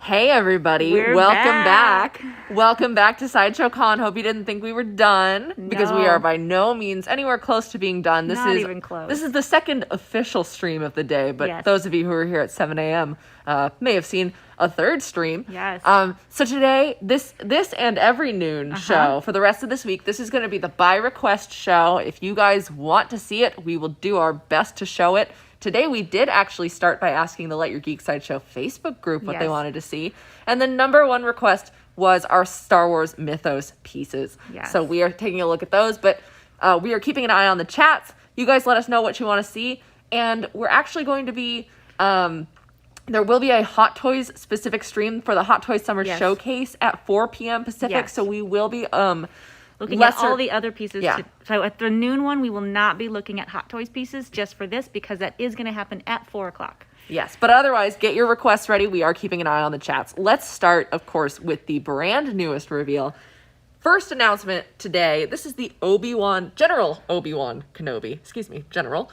Hey everybody, welcome back. Welcome back to Sideshow Con. Hope you didn't think we were done, because we are by no means anywhere close to being done. Not even close. This is the second official stream of the day, but those of you who are here at 7 a.m. May have seen a third stream. Yes. So today, this and every noon show for the rest of this week, this is going to be the by request show. If you guys want to see it, we will do our best to show it. Today, we did actually start by asking the Let Your Geek Sideshow Facebook group what they wanted to see. And the number one request was our Star Wars Mythos pieces. Yes. So we are taking a look at those, but we are keeping an eye on the chats. You guys let us know what you want to see. And we're actually going to be, there will be a Hot Toys specific stream for the Hot Toys Summer Showcase at 4 p.m. Pacific. So we will be looking at all the other pieces. So at the noon one, we will not be looking at Hot Toys pieces just for this, because that is going to happen at 4 o'clock. Yes, but otherwise, get your requests ready. We are keeping an eye on the chats. Let's start, of course, with the brand newest reveal. First announcement today, this is the General Obi-Wan Kenobi, General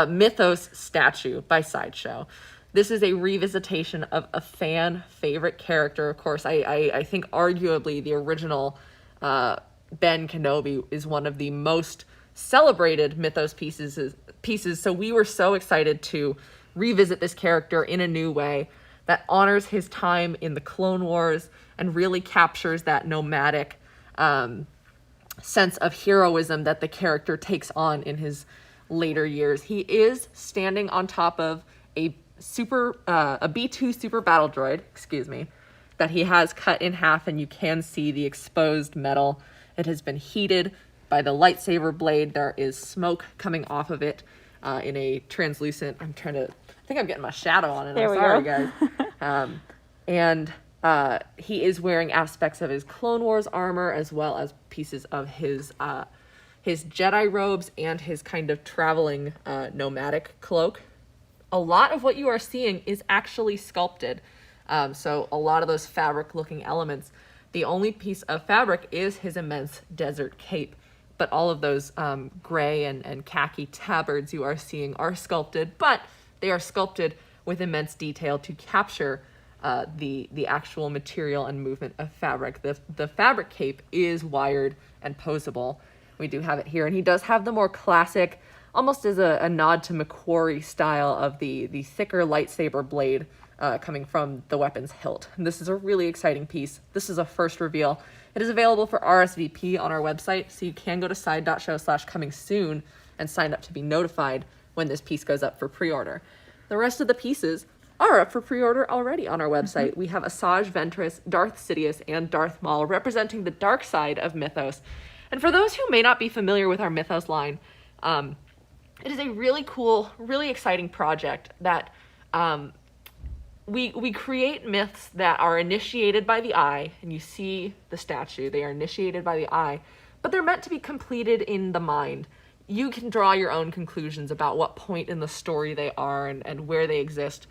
Mythos statue by Sideshow. This is a revisitation of a fan favorite character. Of course, I think arguably the original Ben Kenobi is one of the most celebrated Mythos pieces. So we were so excited to revisit this character in a new way that honors his time in the Clone Wars and really captures that nomadic sense of heroism that the character takes on in his later years. He is standing on top of a B2 super battle droid, that he has cut in half, and you can see the exposed metal. It has been heated by the lightsaber blade. There is smoke coming off of it in a translucent, I think I'm getting my shadow on it. I'm sorry, guys. And he is wearing aspects of his Clone Wars armor, as well as pieces of his Jedi robes and his kind of traveling nomadic cloak. A lot of what you are seeing is actually sculpted. So a lot of those fabric-looking elements, the only piece of fabric is his immense desert cape. But all of those gray and khaki tabards you are seeing are sculpted, but they are sculpted with immense detail to capture the actual material and movement of fabric. The fabric cape is wired and posable. We do have it here, and he does have the more classic, almost as a nod to McQuarrie style of the thicker lightsaber blade coming from the weapon's hilt. And this is a really exciting piece. This is a first reveal. It is available for RSVP on our website, so you can go to side.show/coming soon and sign up to be notified when this piece goes up for pre-order. The rest of the pieces are up for pre-order already on our website. We have Asajj Ventress, Darth Sidious, and Darth Maul representing the dark side of Mythos. And for those who may not be familiar with our Mythos line, it is a really cool, really exciting project that we create myths that are initiated by the eye, and you see the statue, they are initiated by the eye, but they're meant to be completed in the mind. You can draw your own conclusions about what point in the story they are and where they exist,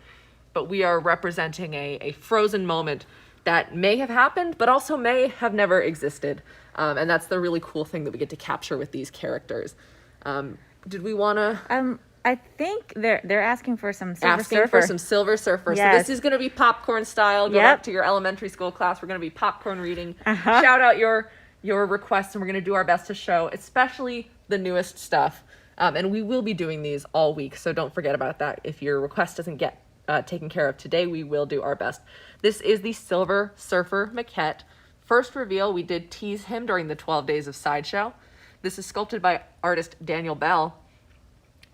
but we are representing a frozen moment that may have happened, but also may have never existed. And that's the really cool thing that we get to capture with these characters. Did we want to... I think they're asking for some Silver Surfer. Asking for some Silver Surfer. Yes. So this is going to be popcorn style. Go back to your elementary school class. We're going to be popcorn reading. Shout out your requests, and we're going to do our best to show, especially the newest stuff. And we will be doing these all week, so don't forget about that. If your request doesn't get taken care of today, we will do our best. This is the Silver Surfer Maquette. First reveal, we did tease him during the 12 Days of Sideshow. This is sculpted by artist Daniel Bell.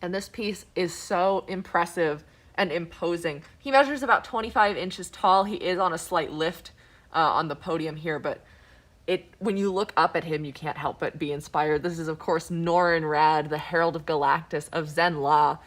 And this piece is so impressive and imposing. He measures about 25 inches tall. He is on a slight lift on the podium here, but when you look up at him, you can't help but be inspired. This is, of course, Norrin Radd, the Herald of Galactus of Zen-La.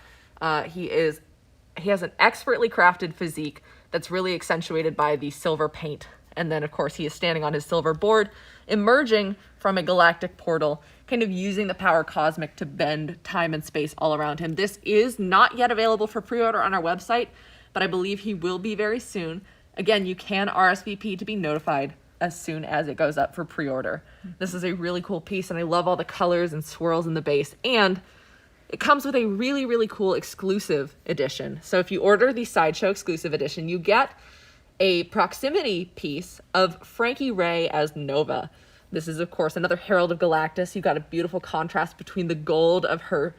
He has an expertly crafted physique that's really accentuated by the silver paint. And then, of course, he is standing on his silver board, emerging from a galactic portal, kind of using the power cosmic to bend time and space all around him. This is not yet available for pre-order on our website, but I believe he will be very soon. Again, you can RSVP to be notified as soon as it goes up for pre-order. This is a really cool piece, and I love all the colors and swirls in the base. And it comes with a really, really cool exclusive edition. So if you order the Sideshow exclusive edition, you get a proximity piece of Frankie Ray as Nova. This is, of course, another Herald of Galactus. You've got a beautiful contrast between the gold of her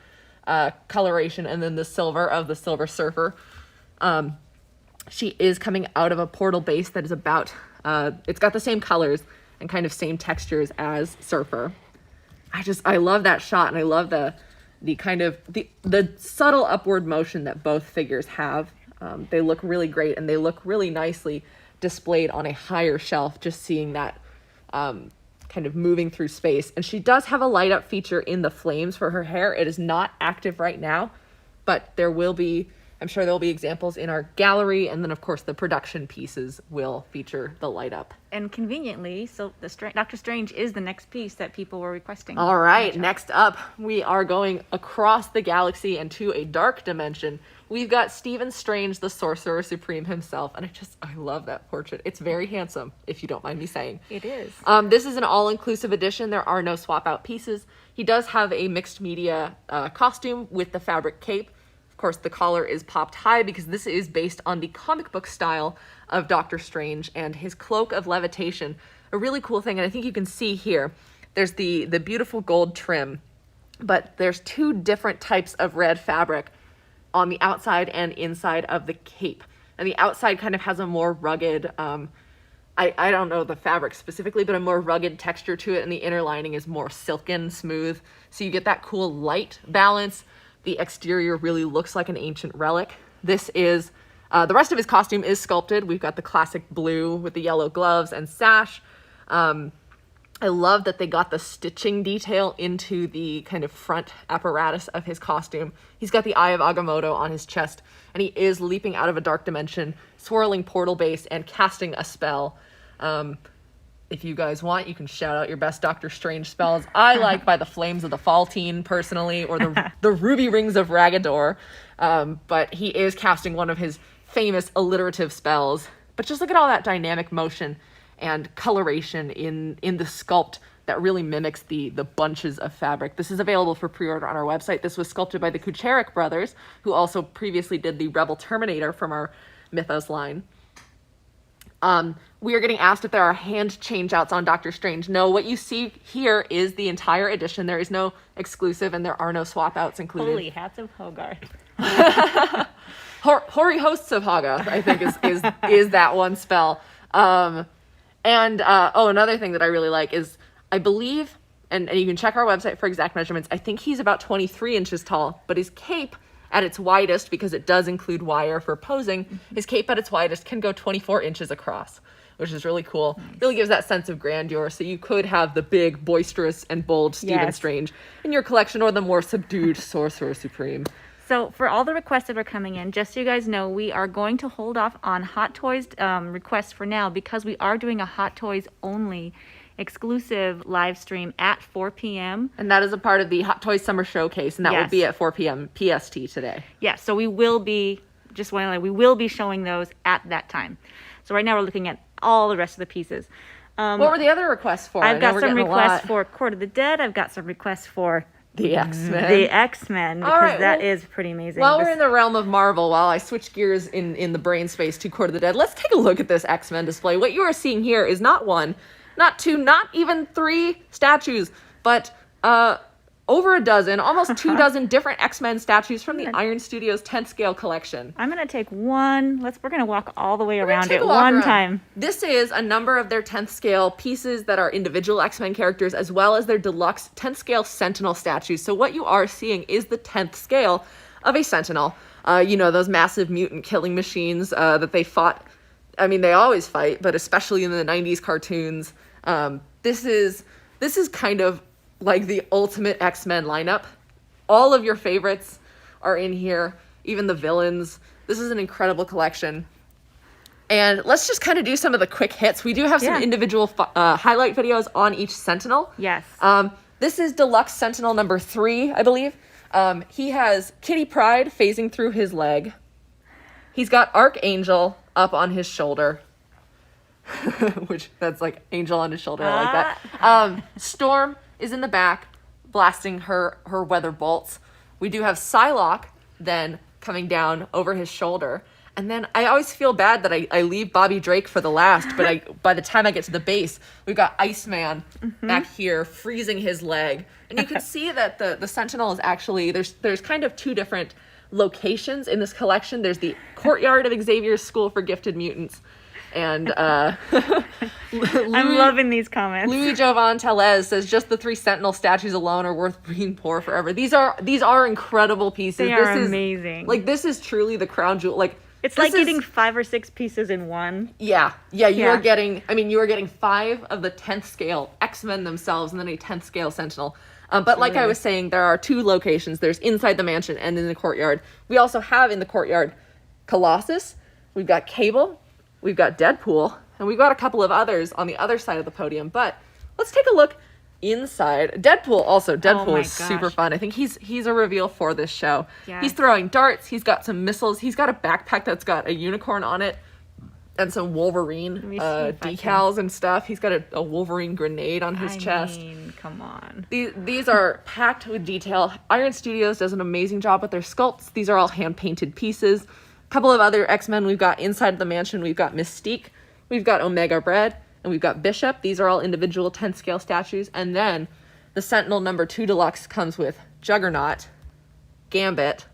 coloration and then the silver of the Silver Surfer. She is coming out of a portal base that is about, it's got the same colors and kind of same textures as Surfer. I love that shot, and I love the kind of, the subtle upward motion that both figures have. They look really great, and they look really nicely displayed on a higher shelf, just seeing that kind of moving through space. And she does have a light up feature in the flames for her hair. It is not active right now, but there will be, I'm sure there'll be examples in our gallery, and then of course the production pieces will feature the light up. And conveniently, so Doctor Strange is the next piece that people were requesting. All right, next up, we are going across the galaxy and to a dark dimension. We've got Stephen Strange, the Sorcerer Supreme himself, and I love that portrait. It's very handsome, if you don't mind me saying. It is. This is an all-inclusive edition. There are no swap-out pieces. He does have a mixed media costume with the fabric cape. Of course, the collar is popped high because this is based on the comic book style of Doctor Strange and his cloak of levitation. A really cool thing, and I think you can see here, there's the beautiful gold trim, but there's two different types of red fabric on the outside and inside of the cape. And the outside kind of has a more rugged, I don't know the fabric specifically, but a more rugged texture to it, and the inner lining is more silken, smooth. So you get that cool light balance. The exterior really looks like an ancient relic. This is, the rest of his costume is sculpted. We've got the classic blue with the yellow gloves and sash. I love that they got the stitching detail into the kind of front apparatus of his costume. He's got the Eye of Agamotto on his chest, and he is leaping out of a dark dimension, swirling portal base, and casting a spell. If you guys want, you can shout out your best Doctor Strange spells. I like By the Flames of the Faltine, personally, or the Ruby Rings of Ragador. But he is casting one of his famous alliterative spells. But just look at all that dynamic motion and coloration in the sculpt that really mimics the bunches of fabric. This is available for pre-order on our website. This was sculpted by the Kucharik brothers, who also previously did the Rebel Terminator from our Mythos line. We are getting asked if there are hand change-outs on Doctor Strange. No, what you see here is the entire edition. There is no exclusive, and there are no swap-outs included. Holy hats of Hogarth. Hoary Hosts of Hogarth, I think, is that one spell. Another thing that I really like is, I believe, and you can check our website for exact measurements, I think he's about 23 inches tall, but his cape at its widest, because it does include wire for posing, his cape at its widest can go 24 inches across, which is really cool. Nice. Really gives that sense of grandeur. So you could have the big, boisterous, and bold Stephen Strange in your collection, or the more subdued Sorcerer Supreme. So for all the requests that are coming in, just so you guys know, we are going to hold off on Hot Toys requests for now, because we are doing a Hot Toys only exclusive live stream at 4 p.m. And that is a part of the Hot Toys Summer Showcase, and that will be at 4 p.m. PST today. Yeah, so we will be, we will be showing those at that time. So right now we're looking at all the rest of the pieces. What were the other requests for? I've got some requests for Court of the Dead. I've got some requests for the X-Men. The X-Men, because that is pretty amazing. While we're in the realm of Marvel, while I switch gears in the brain space to Court of the Dead, let's take a look at this X-Men display. What you are seeing here is not one, not two, not even three statues, but over a dozen, almost 2 dozen different X-Men statues from the Iron Studios 10th scale collection. I'm going to take one. We're going to walk all the way around it one time. This is a number of their 10th scale pieces that are individual X-Men characters, as well as their deluxe 10th scale Sentinel statues. So what you are seeing is the 10th scale of a Sentinel. Those massive mutant killing machines that they fought. I mean, they always fight, but especially in the 90s cartoons. This is kind of like the ultimate X-Men lineup. All of your favorites are in here, even the villains. This is an incredible collection. And let's just kind of do some of the quick hits. We do have some individual highlight videos on each Sentinel. Yes. This is Deluxe Sentinel number 3, I believe. He has Kitty Pryde phasing through his leg. He's got Archangel up on his shoulder. Which, that's like angel on his shoulder, I like that. Storm is in the back, blasting her weather bolts. We do have Psylocke then coming down over his shoulder. And then I always feel bad that I leave Bobby Drake for the last, but by the time I get to the base, we've got Iceman back here freezing his leg. And you can see that the Sentinel is actually, there's kind of two different locations in this collection. There's the courtyard of Xavier's School for Gifted Mutants. And I'm loving these comments. Louis Jovan Telez says just the 3 Sentinel statues alone are worth being poor forever. These are incredible pieces. They are amazing. Like, this is truly the crown jewel. Like, it's like getting 5 or 6 pieces in one. Yeah. You are getting 5 of the 10th scale X-Men themselves and then a 10th scale Sentinel. But like I was saying, there are 2 locations. There's inside the mansion and in the courtyard. We also have in the courtyard Colossus. We've got Cable. We've got Deadpool, and we've got a couple of others on the other side of the podium. But let's take a look inside. Deadpool is super fun. I think he's a reveal for this show. Yes. He's throwing darts. He's got some missiles. He's got a backpack that's got a unicorn on it and some Wolverine decals and stuff. He's got a Wolverine grenade on his chest. Come on. These are packed with detail. Iron Studios does an amazing job with their sculpts. These are all hand-painted pieces. Couple of other X-Men we've got inside the mansion. We've got Mystique, we've got Omega Red, and we've got Bishop. These are all individual 10th scale statues. And then the Sentinel number 2 Deluxe comes with Juggernaut, Gambit,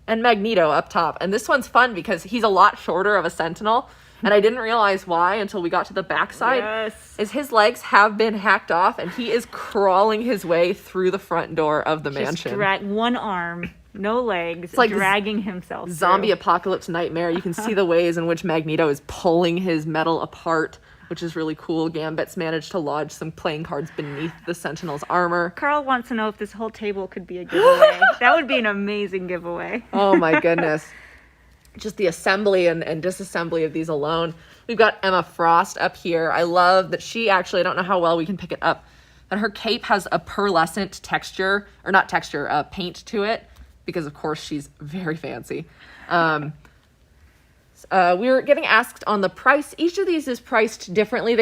and Magneto up top. And this one's fun because he's a lot shorter of a Sentinel. And I didn't realize why until we got to the backside. Is his legs have been hacked off and he is crawling his way through the front door of the mansion. One arm. No legs, it's like dragging himself zombie through. Apocalypse nightmare. You can see the ways in which Magneto is pulling his metal apart, which is really cool. Gambit's managed to lodge some playing cards beneath the Sentinel's armor. Carl wants to know if this whole table could be a giveaway. That would be an amazing giveaway. Oh my goodness. Just the assembly and disassembly of these alone. We've got Emma Frost up here. I love that she actually, I don't know how well we can pick it up, but her cape has a pearlescent texture, or not texture, paint to it. Because, of course, she's very fancy. We were getting asked on the price. Each of these is priced differently.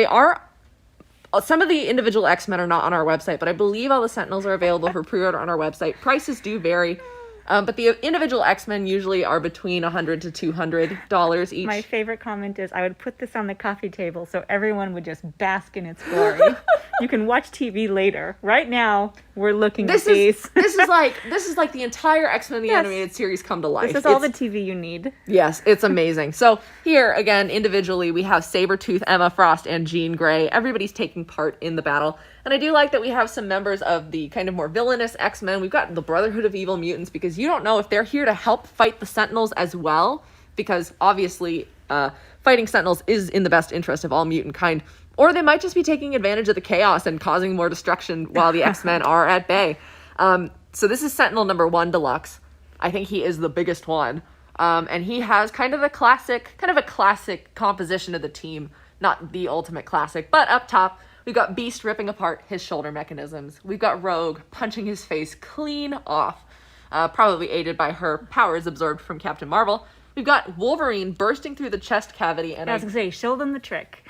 Some of the individual X-Men are not on our website, but I believe all the Sentinels are available for pre-order on our website. Prices do vary. But the individual X-Men usually are between $100 to $200 each. My favorite comment is, I would put this on the coffee table so everyone would just bask in its glory. You can watch TV later. Right now, we're looking at these. This is like the entire X-Men the Animated Series come to life. This is all the TV you need. Yes, it's amazing. So here, again, individually, we have Sabretooth, Emma Frost, and Jean Grey. Everybody's taking part in the battle. And I do like that we have some members of the kind of more villainous X-Men. We've got the Brotherhood of Evil Mutants, because you don't know if they're here to help fight the Sentinels as well, because obviously fighting Sentinels is in the best interest of all mutant kind. Or they might just be taking advantage of the chaos and causing more destruction while the X-Men are at bay. So this is Sentinel number 1 Deluxe. I think he is the biggest one. And he has kind of a classic composition of the team. Not the ultimate classic, but up top, we've got Beast ripping apart his shoulder mechanisms. We've got Rogue punching his face clean off, probably aided by her powers absorbed from Captain Marvel. We've got Wolverine bursting through the chest cavity. And I was going to say, show them the trick.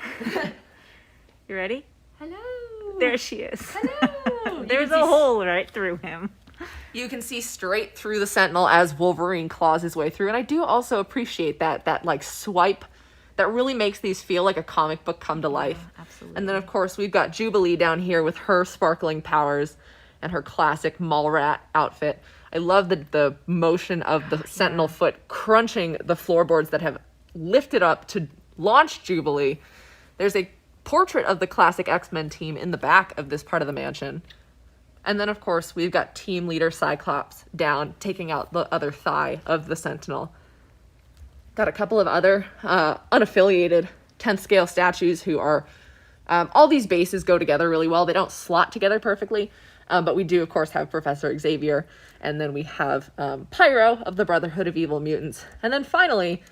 You ready? Hello. There she is. Hello. There's a hole right through him. You can see straight through the Sentinel as Wolverine claws his way through. And I do also appreciate that like swipe that really makes these feel like a comic book come to life. Absolutely. And then, of course, we've got Jubilee down here with her sparkling powers and her classic mall rat outfit. I love the motion of the Sentinel foot crunching the floorboards that have lifted up to launch Jubilee. There's a portrait of the classic X-Men team in the back of this part of the mansion. And then, of course, we've got team leader Cyclops down, taking out the other thigh of the Sentinel. Got a couple of other unaffiliated 10th scale statues who are... all these bases go together really well. They don't slot together perfectly. But we do, of course, have Professor Xavier. And then we have Pyro of the Brotherhood of Evil Mutants. And then finally...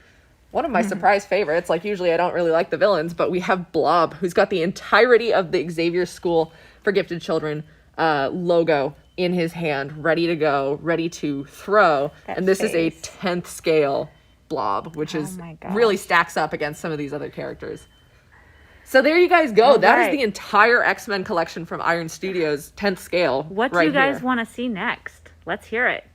one of my surprise favorites, like usually I don't really like the villains, but we have Blob, who's got the entirety of the Xavier School for Gifted Children logo in his hand, ready to go, ready to throw. And this is a 10th scale Blob, which is really stacks up against some of these other characters. So there you guys go. That is the entire X-Men collection from Iron Studios, 10th scale. What do you guys want to see next? Let's hear it.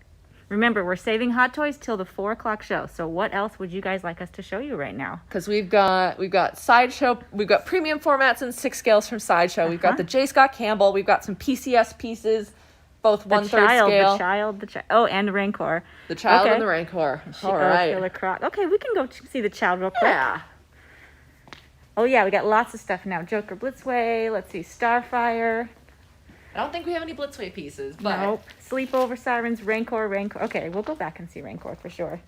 Remember, we're saving Hot Toys till the 4 o'clock show. So what else would you guys like us to show you right now? Because we've got Sideshow, we've got premium formats and 6 scales from Sideshow. We've got the J. Scott Campbell. We've got some PCS pieces, both 1/3 scale. The child. Oh, and Rancor. The child and the Rancor. All right. Killer Croc. Okay, we can go see the child real quick. Yeah. Oh yeah, we got lots of stuff now. Joker Blitzway. Let's see, Starfire. I don't think we have any Blitzway pieces, but Nope. Sleepover Sirens, Rancor. Okay, we'll go back and see Rancor for sure.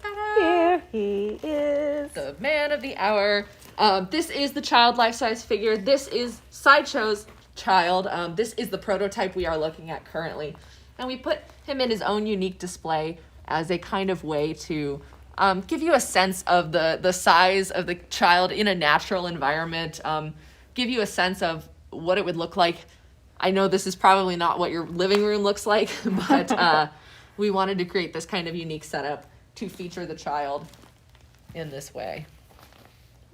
ta-da! Here he is. The man of the hour. This is the child life-size figure. This is Sideshow's child. This is the prototype we are looking at currently. And we put him in his own unique display as a kind of way to give you a sense of the size of the child in a natural environment. Give you a sense of what it would look like. I know this is probably not what your living room looks like, but we wanted to create this kind of unique setup to feature the child in this way.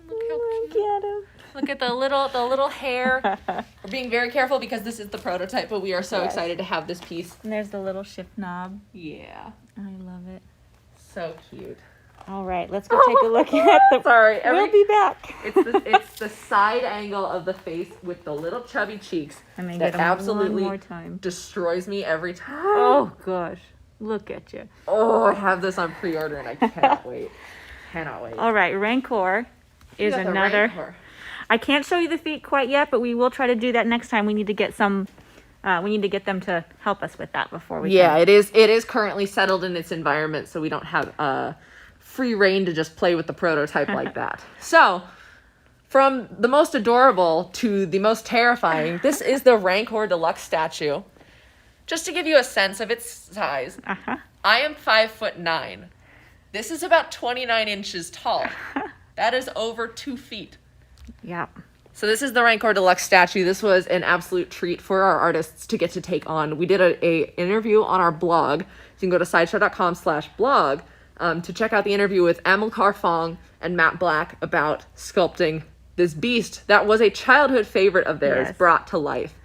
Look how cute. Look at him. Look at the little hair. We're being very careful because this is the prototype, but we are so excited to have this piece. And there's the little shift knob. Yeah. I love it. So cute. All right, let's go take a look at the... Sorry. We'll be back. It's the side angle of the face with the little chubby cheeks Let me that get him absolutely one more time. destroys me every time. Oh, gosh. Look at you. Oh, I have this on pre-order and I cannot wait. Cannot wait. All right, Rancor is You got the another... Rancor. I can't show you the feet quite yet, but we will try to do that next time. We need to get some... we need to get them to help us with that before we Yeah, can. it is currently settled in its environment, so we don't have free reign to just play with the prototype like that. So, from the most adorable to the most terrifying, this is the Rancor Deluxe statue. Just to give you a sense of its size, I am 5'9". This is about 29 inches tall. That is over 2 feet. Yeah. So this is the Rancor Deluxe statue. This was an absolute treat for our artists to get to take on. We did a interview on our blog. You can go to sideshow.com/blog to check out the interview with Amilcar Fong and Matt Black about sculpting this beast that was a childhood favorite of theirs brought to life.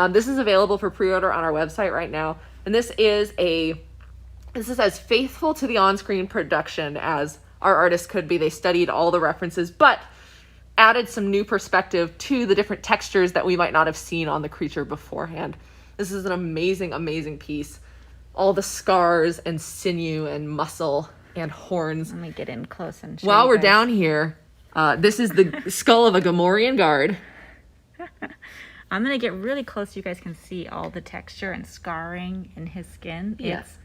This is available for pre-order on our website right now. And this is as faithful to the on-screen production as our artists could be. They studied all the references, but added some new perspective to the different textures that we might not have seen on the creature beforehand. This is an amazing, amazing piece. All the scars and sinew and muscle and horns. Let me get in close and show While you we're guys. down here, this is the skull of a Gamorrean guard. I'm going to get really close so you guys can see all the texture and scarring in his skin. Yes. It's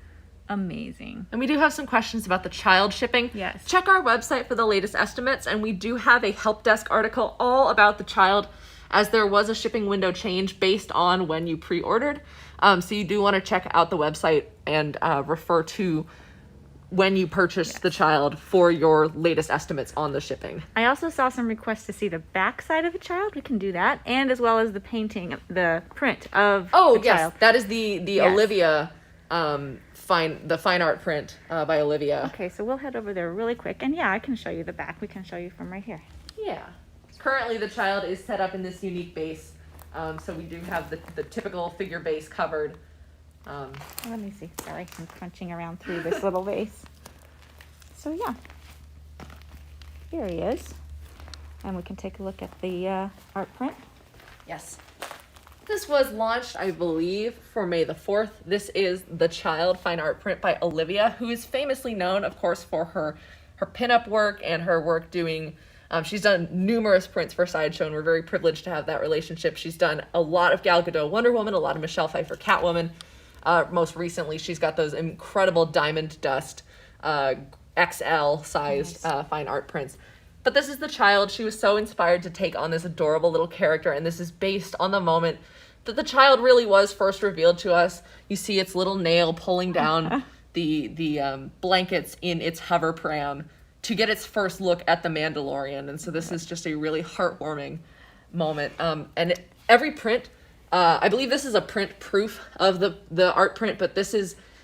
amazing. And we do have some questions about the child shipping. Yes. Check our website for the latest estimates, and we do have a help desk article all about the child, as there was a shipping window change based on when you pre-ordered. So you do want to check out the website and refer to when you purchased the child for your latest estimates on the shipping. I also saw some requests to see the back side of a child. We can do that. And as well as the painting, the print of the child. That is the Yes. Olivia fine art print by Olivia. Okay, so we'll head over there really quick. And yeah, I can show you the back. We can show you from right here. Yeah. Currently, the child is set up in this unique base. So we do have the typical figure base covered. Let me see. Sorry, I'm crunching around through this little vase. So yeah, here he is. And we can take a look at the art print. Yes. This was launched, I believe, for May the 4th. This is the child fine art print by Olivia, who is famously known, of course, for her pinup work and her work doing... she's done numerous prints for Sideshow, and we're very privileged to have that relationship. She's done a lot of Gal Gadot Wonder Woman, a lot of Michelle Pfeiffer Catwoman. Most recently, she's got those incredible diamond dust XL-sized fine art prints. But this is the child. She was so inspired to take on this adorable little character, and this is based on the moment that the child really was first revealed to us. You see its little nail pulling down the blankets in its hover pram to get its first look at the Mandalorian. And so this is just a really heartwarming moment. And every print, I believe this is a print proof of the art print, but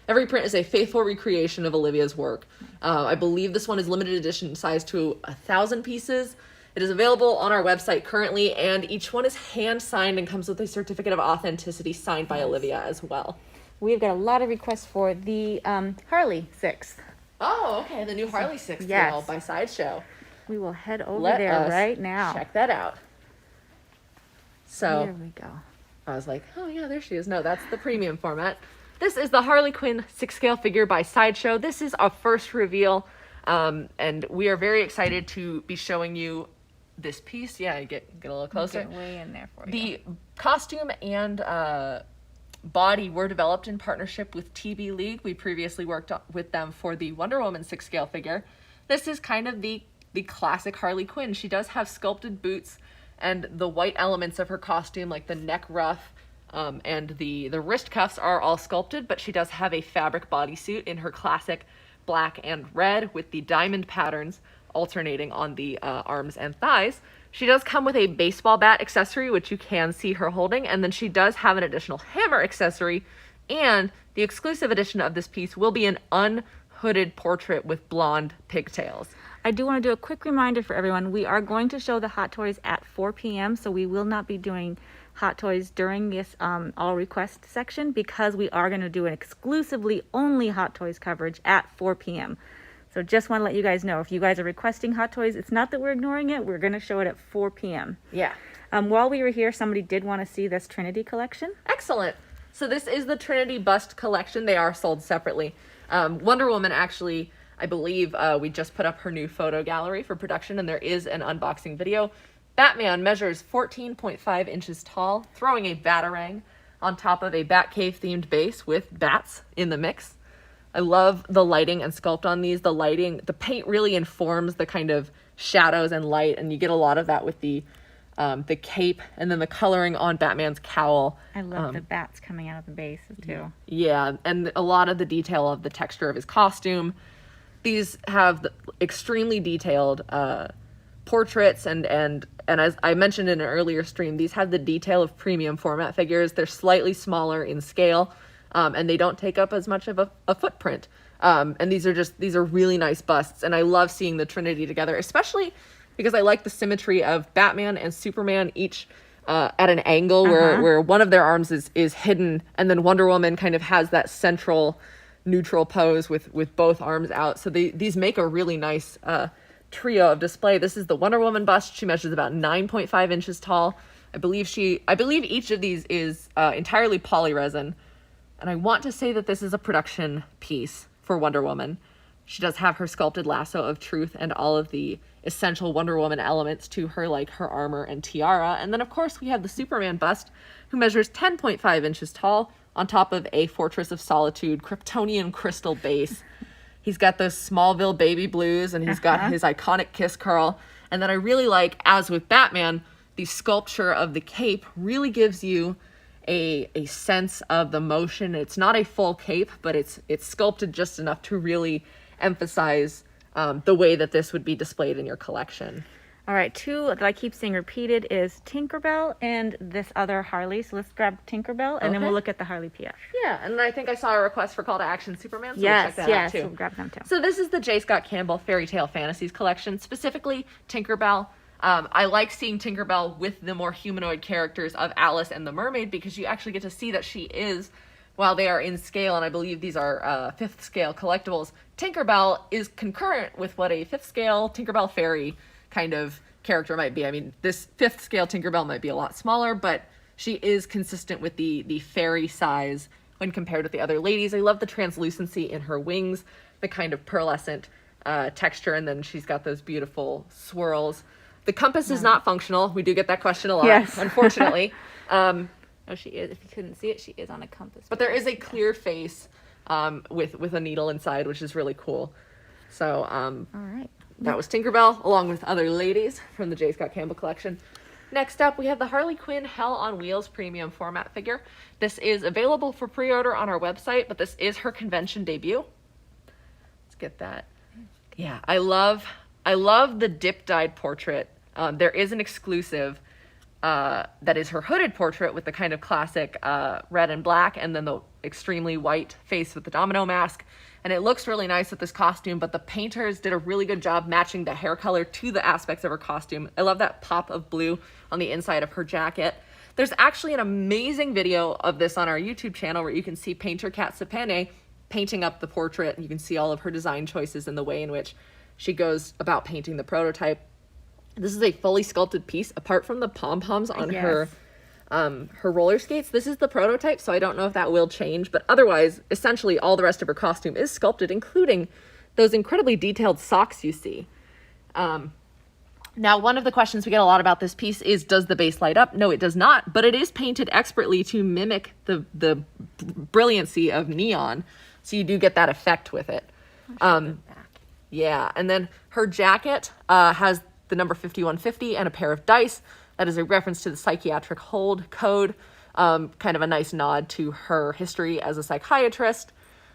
every print is a faithful recreation of Olivia's work. I believe this one is limited edition size to 1,000 pieces. It is available on our website currently, and each one is hand signed and comes with a certificate of authenticity signed by Olivia as well. we've got a lot of requests for the Harley 6th. Oh, okay. The new Harley 6th yes. by Sideshow. We will head over Let there us right now. check that out. So here we go. I was like, oh yeah, there she is. No, that's the premium format. This is the Harley Quinn 6-scale figure by Sideshow. This is our first reveal, and we are very excited to be showing you this piece. Yeah, get a little closer. Get way in there for you. The costume and body were developed in partnership with TB League. We previously worked with them for the Wonder Woman 6-scale figure. This is kind of the classic Harley Quinn. She does have sculpted boots, and the white elements of her costume, like the neck ruff and the wrist cuffs, are all sculpted, but she does have a fabric bodysuit in her classic black and red with the diamond patterns alternating on the arms and thighs. She does come with a baseball bat accessory, which you can see her holding, and then she does have an additional hammer accessory, and the exclusive edition of this piece will be an unhooded portrait with blonde pigtails. I do want to do a quick reminder for everyone. We are going to show the Hot Toys at 4 p.m., so we will not be doing Hot Toys during this all request section, because we are going to do an exclusively only Hot Toys coverage at 4 p.m. So just want to let you guys know, if you guys are requesting Hot Toys, it's not that we're ignoring it. We're going to show it at 4 p.m. Yeah. While we were here, somebody did want to see this Trinity collection. Excellent. So this is the Trinity bust collection. They are sold separately. Wonder Woman, actually, I believe we just put up her new photo gallery for production, and there is an unboxing video. Batman measures 14.5 inches tall, throwing a Batarang on top of a Batcave themed base with bats in the mix. I love the lighting and sculpt on these. The paint really informs the kind of shadows and light, and you get a lot of that with the cape, and then the coloring on Batman's cowl. I love the bats coming out of the base too. Yeah, and a lot of the detail of the texture of his costume. These have extremely detailed portraits, and as I mentioned in an earlier stream, these have the detail of premium format figures. They're slightly smaller in scale, and they don't take up as much of a footprint. And these are really nice busts, and I love seeing the Trinity together, especially because I like the symmetry of Batman and Superman each at an angle where one of their arms is hidden, and then Wonder Woman kind of has that central neutral pose with both arms out. So these make a really nice trio of display. This is the Wonder Woman bust. She measures about 9.5 inches tall. I believe each of these is entirely polyresin, and I want to say that this is a production piece for Wonder Woman. She does have her sculpted lasso of truth and all of the essential Wonder Woman elements to her, like her armor and tiara. And then, of course, we have the Superman bust, who measures 10.5 inches tall on top of a Fortress of Solitude Kryptonian crystal base. He's got those Smallville baby blues, and he's got his iconic kiss curl. And then I really like, as with Batman, the sculpture of the cape really gives you a sense of the motion. It's not a full cape, but it's sculpted just enough to really emphasize the way that this would be displayed in your collection. All right, two that I keep seeing repeated is Tinkerbell and this other Harley. So let's grab Tinkerbell, and then we'll look at the Harley Pf. Yeah, and I think I saw a request for Call to Action Superman, so yes, we'll check that out too. We'll grab them too. So this is the J. Scott Campbell Fairytale Fantasies collection, specifically Tinkerbell. I like seeing Tinkerbell with the more humanoid characters of Alice and the Mermaid, because you actually get to see that she is, while they are in scale, and I believe these are 5th scale collectibles, Tinkerbell is concurrent with what a 5th scale Tinkerbell fairy kind of character might be. I mean, this 5th scale Tinkerbell might be a lot smaller, but she is consistent with the fairy size when compared with the other ladies. I love the translucency in her wings, the kind of pearlescent texture, and then she's got those beautiful swirls. The compass is not functional. We do get that question a lot, unfortunately. Oh, she is. If you couldn't see it, she is on a compass. But there is a clear face with a needle inside, which is really cool. So all right. That was Tinkerbell, along with other ladies from the J. Scott Campbell collection. Next up, we have the Harley Quinn Hell on Wheels premium format figure. This is available for pre-order on our website, but this is her convention debut. Let's get that. Yeah, I love the dip-dyed portrait. There is an exclusive that is her hooded portrait with the kind of classic red and black, and then the extremely white face with the domino mask. And it looks really nice with this costume, but the painters did a really good job matching the hair color to the aspects of her costume. I love that pop of blue on the inside of her jacket. There's actually an amazing video of this on our YouTube channel where you can see painter Kat Sapene painting up the portrait, and you can see all of her design choices and the way in which she goes about painting the prototype. This is a fully sculpted piece, apart from the pom-poms on her roller skates. This is the prototype, so I don't know if that will change, but otherwise, essentially all the rest of her costume is sculpted, including those incredibly detailed socks you see. Now, one of the questions we get a lot about this piece is, does the base light up? No, it does not, but it is painted expertly to mimic the brilliancy of neon, so you do get that effect with it. Yeah, and then her jacket has the number 5150 and a pair of dice. That is a reference to the psychiatric hold code, kind of a nice nod to her history as a psychiatrist.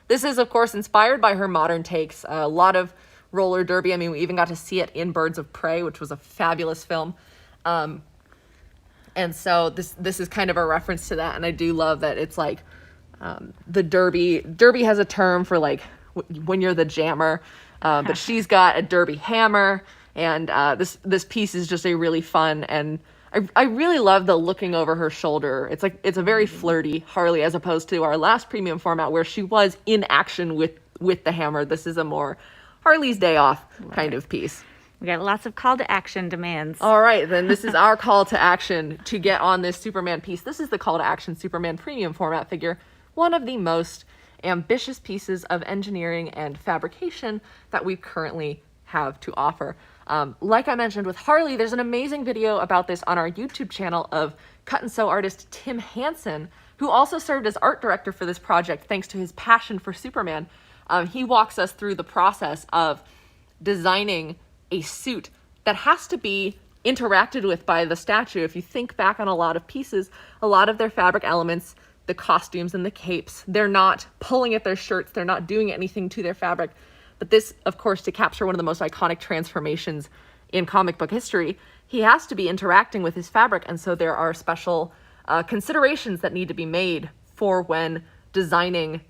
This is, of course, inspired by her modern takes. A lot of roller derby. I mean, we even got to see it in Birds of Prey, which was a fabulous film. And so this is kind of a reference to that. And I do love that it's like the derby. Derby has a term for like when you're the jammer, but she's got a derby hammer. And this piece is just a really fun, and I really love the looking over her shoulder. It's like, it's a very flirty Harley, as opposed to our last premium format where she was in action with the hammer. This is a more Harley's day off kind of piece. We got lots of call to action demands. All right, then this is our call to action to get on this Superman piece. This is the call to action Superman premium format figure, one of the most ambitious pieces of engineering and fabrication that we currently have to offer. Like I mentioned with Harley, there's an amazing video about this on our YouTube channel of cut and sew artist Tim Hansen, who also served as art director for this project thanks to his passion for Superman. He walks us through the process of designing a suit that has to be interacted with by the statue. If you think back on a lot of pieces, a lot of their fabric elements, the costumes and the capes, they're not pulling at their shirts, they're not doing anything to their fabric. But this, of course, to capture one of the most iconic transformations in comic book history, he has to be interacting with his fabric. And so there are special considerations that need to be made for when designing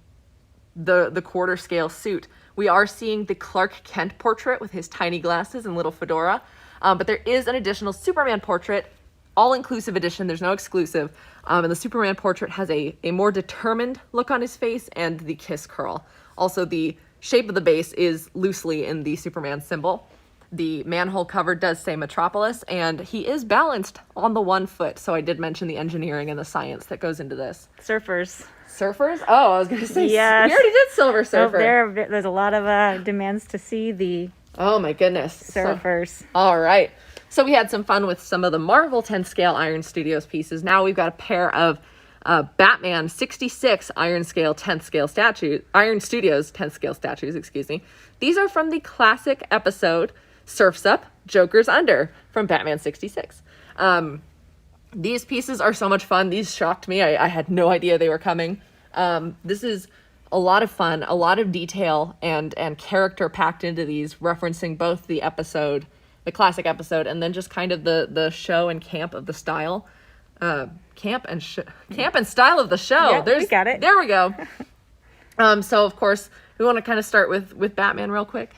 the quarter scale suit. We are seeing the Clark Kent portrait with his tiny glasses and little fedora. But there is an additional Superman portrait, all-inclusive edition. There's no exclusive. And the Superman portrait has a more determined look on his face and the kiss curl. Also, the shape of the base is loosely in the Superman symbol. The manhole cover does say Metropolis, and he is balanced on the 1 foot. So I did mention the engineering and the science that goes into this. Surfers. Surfers? Oh, I was going to say, yes. We already did Silver Surfer. So there's a lot of demands to see the oh my goodness. surfers. So, all right. So we had some fun with some of the Marvel 10 scale Iron Studios pieces. Now we've got a pair of Batman 66 Iron Studios 10 scale statues, excuse me. These are from the classic episode Surf's Up, Joker's Under from Batman 66. These pieces are so much fun. These shocked me. I had no idea they were coming. This is a lot of fun, a lot of detail and character packed into these, referencing both the episode, the classic episode, and then just kind of the show and camp of the style. Camp and style of the show. Yeah, we got it. There we go. So of course we want to kind of start with Batman real quick.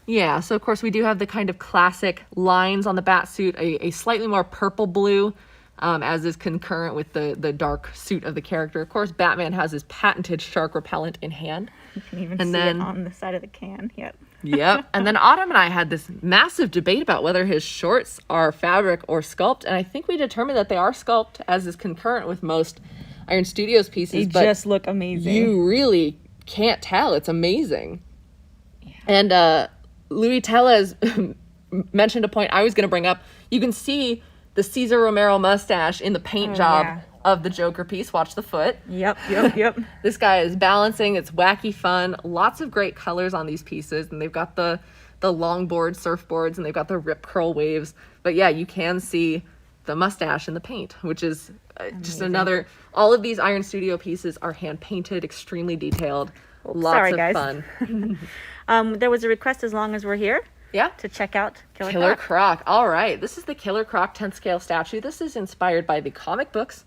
Yeah. So of course we do have the kind of classic lines on the bat suit, a slightly more purple blue, as is concurrent with the dark suit of the character. Of course, Batman has his patented shark repellent in hand. You can even see it on the side of the can. Yep. And then Autumn and I had this massive debate about whether his shorts are fabric or sculpt. And I think we determined that they are sculpt, as is concurrent with most Iron Studios pieces. They just look amazing. You really can't tell. It's amazing. Yeah. And Louis Tellez mentioned a point I was going to bring up. You can see the Cesar Romero mustache in the paint job of the Joker piece. Watch the foot. Yep. This guy is balancing. It's wacky fun. Lots of great colors on these pieces. And they've got the longboard surfboards, and they've got the rip curl waves. But yeah, you can see the mustache in the paint, which is just another. All of these Iron Studio pieces are hand painted, extremely detailed. Lots of fun. There was a request, as long as we're here, to check out Killer Croc. All right. This is the Killer Croc 10 scale statue. This is inspired by the comic books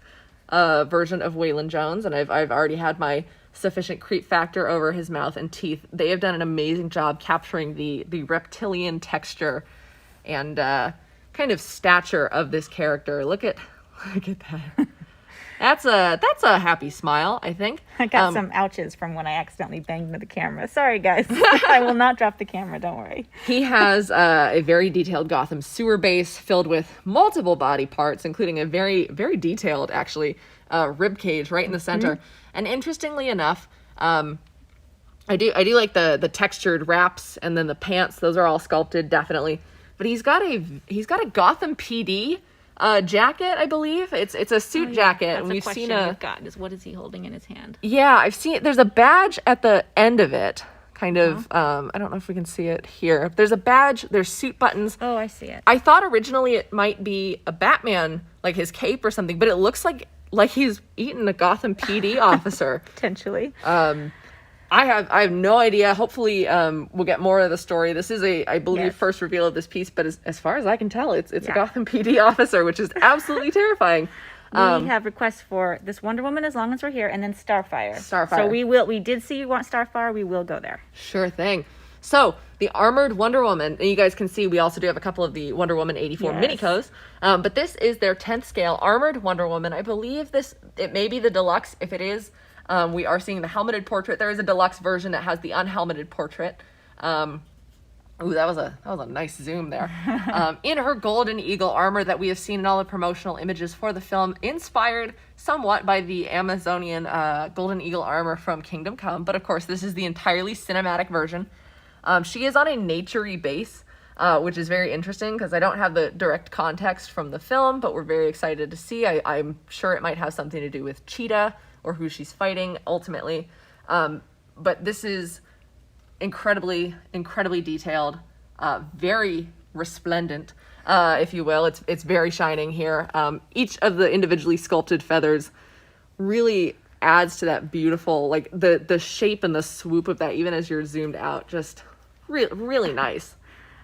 version of Waylon Jones, and I've already had my sufficient creep factor over his mouth and teeth. They have done an amazing job capturing the reptilian texture and kind of stature of this character. Look at Look at that. That's a happy smile, I think. I got some ouches from when I accidentally banged into the camera. Sorry, guys. I will not drop the camera. Don't worry. He has a very detailed Gotham sewer base filled with multiple body parts, including a very, very detailed, actually, rib cage right in the center. And interestingly enough, I do like the textured wraps and then the pants. Those are all sculpted, definitely. But he's got a Gotham PD jacket, I believe. It's a suit jacket. That's and a we've question seen we've got is what is he holding in his hand? Yeah, I've seen there's a badge at the end of it. Kind of I don't know if we can see it here. There's a badge, there's suit buttons. Oh, I see it. I thought originally it might be a Batman, like his cape or something, but it looks like he's eaten a Gotham PD officer. Potentially. I have no idea. Hopefully, we'll get more of the story. This is I believe, first reveal of this piece, but as far as I can tell, it's a Gotham PD officer, which is absolutely terrifying. We have requests for this Wonder Woman as long as we're here, and then Starfire. So we did see you want Starfire. We will go there. Sure thing. So the armored Wonder Woman, and you guys can see we also do have a couple of the Wonder Woman 84 minicos, but this is their 10th scale armored Wonder Woman. I believe it may be the deluxe. If it is, we are seeing the helmeted portrait. There is a deluxe version that has the unhelmeted portrait. Ooh, that was a nice zoom there. In her golden eagle armor that we have seen in all the promotional images for the film, inspired somewhat by the Amazonian golden eagle armor from Kingdom Come. But of course, this is the entirely cinematic version. She is on a nature-y base, which is very interesting because I don't have the direct context from the film, but we're very excited to see. I'm sure it might have something to do with Cheetah or who she's fighting ultimately. But this is incredibly detailed, very resplendent, if you will. It's very shining here. Each of the individually sculpted feathers really adds to that beautiful, like the shape and the swoop of that, even as you're zoomed out, just really nice.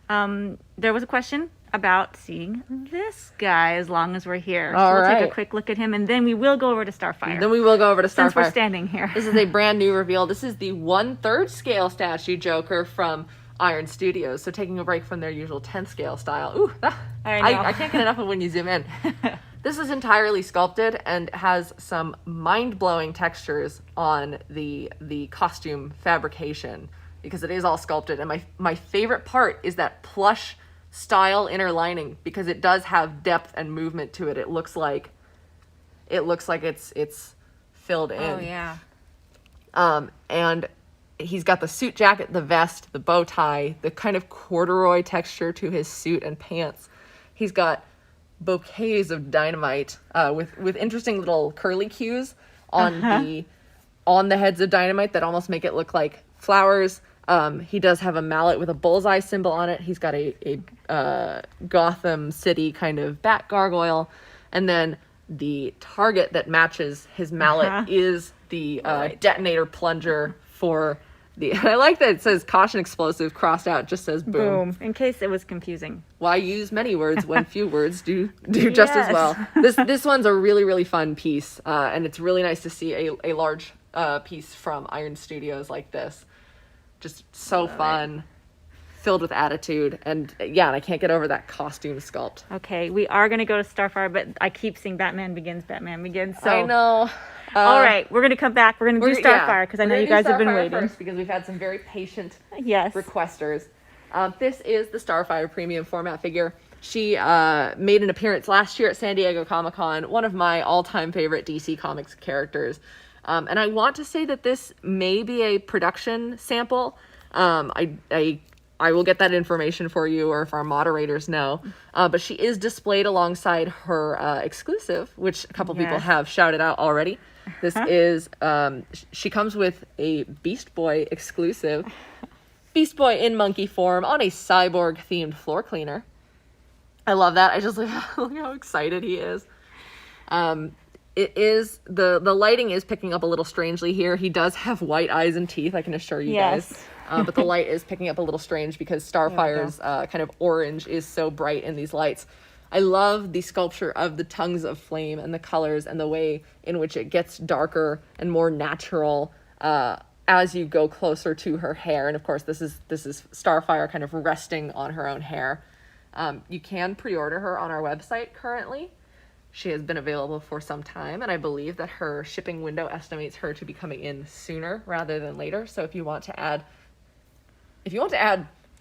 There was a question about seeing this guy as long as we're here. All we'll right. take a quick look at him, and then we will go over to Starfire. Since Since we're standing here. This is a brand new reveal. This is the 1/3 scale statue Joker from Iron Studios. So taking a break from their usual 10th scale style. Ooh, I can't get enough of when you zoom in. This is entirely sculpted and has some mind-blowing textures on the costume fabrication because it is all sculpted. And my favorite part is that plush style inner lining because it does have depth and movement to it. It looks like it's filled in. Oh yeah. And he's got the suit jacket, the vest, the bow tie, the kind of corduroy texture to his suit and pants. He's got bouquets of dynamite with interesting little curly cues on the heads of dynamite that almost make it look like flowers. He does have a mallet with a bullseye symbol on it. He's got a Gotham City kind of bat gargoyle. And then the target that matches his mallet is the detonator plunger for the... I like that it says caution explosive crossed out, just says boom. In case it was confusing. Why use many words when few words do just as well? This one's a really fun piece, and it's really nice to see a large piece from Iron Studios like this. Just so fun, filled with attitude, and and I can't get over that costume sculpt. Okay, we are going to go to Starfire, but I keep seeing Batman Begins, so... I know. All right, we're going to come back. We're going to do Starfire, because I know you guys have been waiting. First, because we've had some very patient Yes. requesters. This is the Starfire premium format figure. She made an appearance last year at San Diego Comic-Con, one of my all-time favorite DC Comics characters. And I want to say that this may be a production sample. I will get that information for you, or if our moderators know. But she is displayed alongside her exclusive, which a couple people have shouted out already. This is, she comes with a Beast Boy exclusive. Beast Boy in monkey form on a cyborg-themed floor cleaner. I love that. I just look how excited he is. It is, the lighting is picking up a little strangely here. He does have white eyes and teeth, I can assure you guys. But the light is picking up a little strange because Starfire's kind of orange is so bright in these lights. I love the sculpture of the tongues of flame and the colors and the way in which it gets darker and more natural as you go closer to her hair. And of course, this is Starfire kind of resting on her own hair. You can pre-order her on our website currently. She has been available for some time, and I believe that her shipping window estimates her to be coming in sooner rather than later. So if you want to add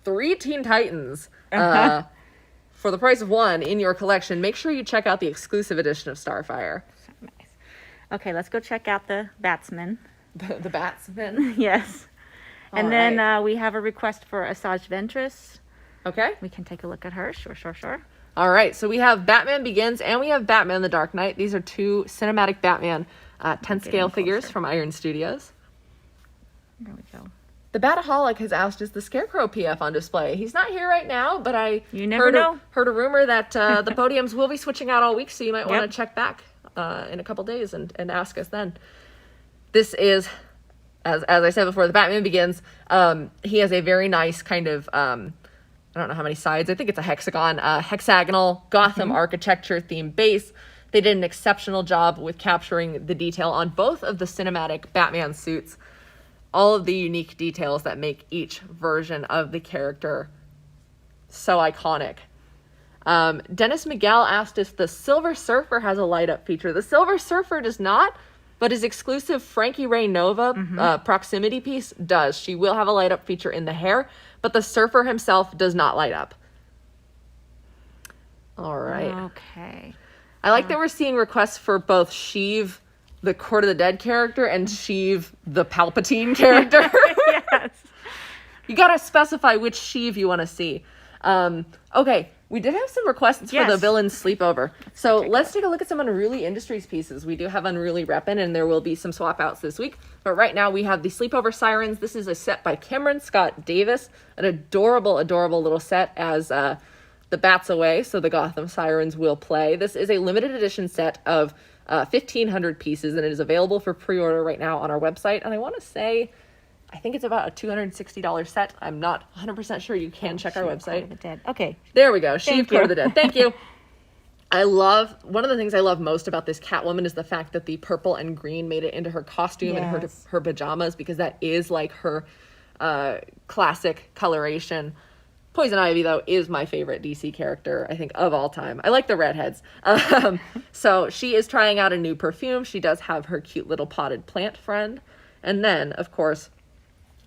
3 Teen Titans for the price of 1 in your collection, make sure you check out the exclusive edition of Starfire. So nice. Okay, let's go check out the Batsman. The Batsman. Yes. And then we have a request for Asajj Ventress. Okay. We can take a look at her. Sure. All right, so we have Batman Begins and we have Batman the Dark Knight. These are 2 cinematic Batman 10 scale figures from Iron Studios. There we go. The Bataholic has asked, is the Scarecrow PF on display? He's not here right now, but I heard a rumor that the podiums will be switching out all week, so you might want to check back in a couple days and ask us then. This is, as I said before, the Batman Begins. He has a very nice kind of... I don't know how many sides. I think it's a hexagonal Gotham architecture themed base. They did an exceptional job with capturing the detail on both of the cinematic Batman suits. All of the unique details that make each version of the character so iconic. Dennis Miguel asked if the Silver Surfer has a light up feature. The Silver Surfer does not, but his exclusive Frankie Ray Nova proximity piece does. She will have a light up feature in the hair, but the Surfer himself does not light up. All right. Okay. I like that we're seeing requests for both Sheev, the Court of the Dead character, and Sheev, the Palpatine character. Yes. You gotta specify which Sheev you want to see. Okay, we did have some requests for the Villains Sleepover. So let's take a look at some Unruly Industries pieces. We do have Unruly reppin', and there will be some swap outs this week. But right now we have the Sleepover Sirens. This is a set by Cameron Scott Davis. An adorable, adorable little set as the Bats away, so the Gotham Sirens will play. This is a limited edition set of 1,500 pieces, and it is available for pre-order right now on our website. And I want to say, I think it's about a $260 set. I'm not 100% sure. You can check our website. Court of the Dead. Okay. There we go. Sheev, Court of the Dead. Thank you. One of the things I love most about this Catwoman is the fact that the purple and green made it into her costume and her pajamas, because that is like her classic coloration. Poison Ivy, though, is my favorite DC character, I think, of all time. I like the redheads. So she is trying out a new perfume. She does have her cute little potted plant friend. And then, of course,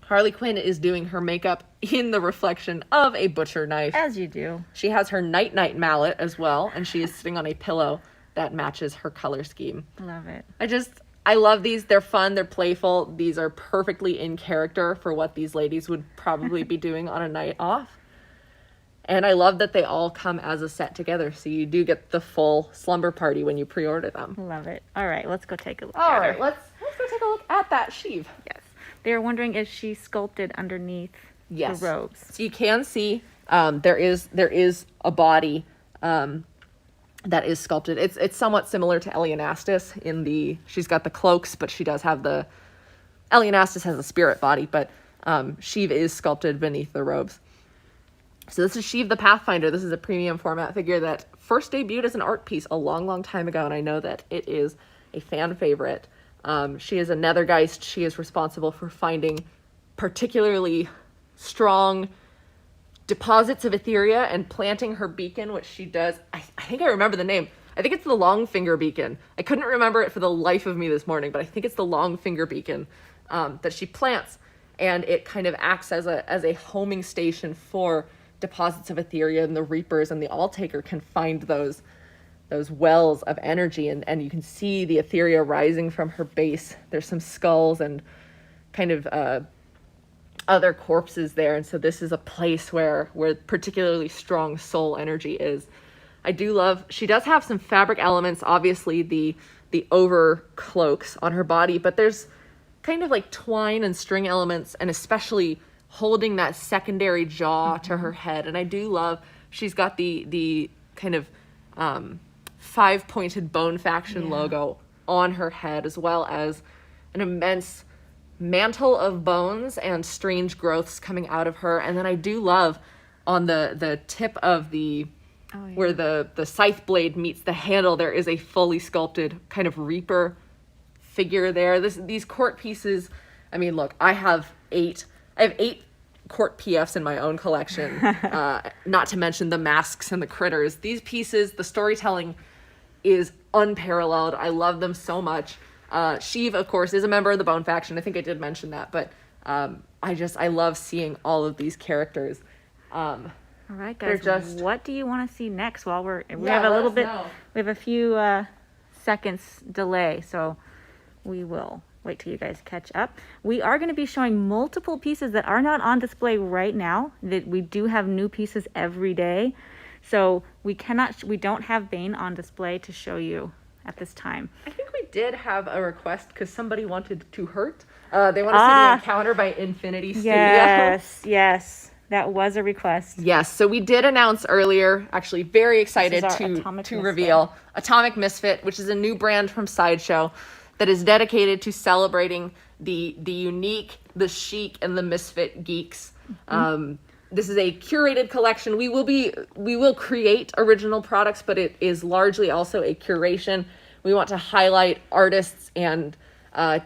Harley Quinn is doing her makeup in the reflection of a butcher knife. As you do. She has her night-night mallet as well, and she is sitting on a pillow that matches her color scheme. Love it. I love these. They're fun. They're playful. These are perfectly in character for what these ladies would probably be doing on a night off. And I love that they all come as a set together, so you do get the full slumber party when you pre-order them. Love it. All right, let's go take a look All at right, her. let's go take a look at that Sheev. Yes. They were wondering if she sculpted underneath the robes. So you can see there is a body that is sculpted. It's somewhat similar to Elianastis in she's got the cloaks, but she does have Elianastis has a spirit body, but Sheev is sculpted beneath the robes. So this is Sheev the Pathfinder. This is a premium format figure that first debuted as an art piece a long, long time ago, and I know that it is a fan favorite. She is a Nethergeist. She is responsible for finding particularly strong deposits of Etheria and planting her beacon, which she does. I think I remember the name. I think it's the Longfinger Beacon. I couldn't remember it for the life of me this morning, but I think it's the Longfinger Beacon that she plants, and it kind of acts as a homing station for deposits of Etheria, and the Reapers and the All-Taker can find those wells of energy, and you can see the Etheria rising from her base. There's some skulls and kind of other corpses there, and so this is a place where particularly strong soul energy is. I do love, she does have some fabric elements, obviously the over cloaks on her body, but there's kind of like twine and string elements, and especially holding that secondary jaw to her head. And I do love, she's got the kind of 5-pointed Bone Faction logo on her head, as well as an immense mantle of bones and strange growths coming out of her. And then I do love on the tip of where the scythe blade meets the handle, there is a fully sculpted kind of Reaper figure there. These court pieces, I mean, look, I have 8 court PFs in my own collection, not to mention the masks and the critters. These pieces, the storytelling is unparalleled. I love them so much. Sheev, of course, is a member of the Bone Faction. I think I did mention that, but I love seeing all of these characters. All right, guys. What do you want to see next? While we have a little bit, we have a few seconds delay, so we will wait till you guys catch up. We are going to be showing multiple pieces that are not on display right now. That we do have new pieces every day, so we don't have Bane on display to show you at this time. I think we did have a request because somebody wanted to hurt. They want to see the encounter by Infinity Studio. Yes, that was a request. Yes, so we did announce earlier, actually very excited to reveal Atomic Misfit, which is a new brand from Sideshow that is dedicated to celebrating the unique, the chic, and the misfit geeks. This is a curated collection. We will create original products, but it is largely also a curation. We want to highlight artists and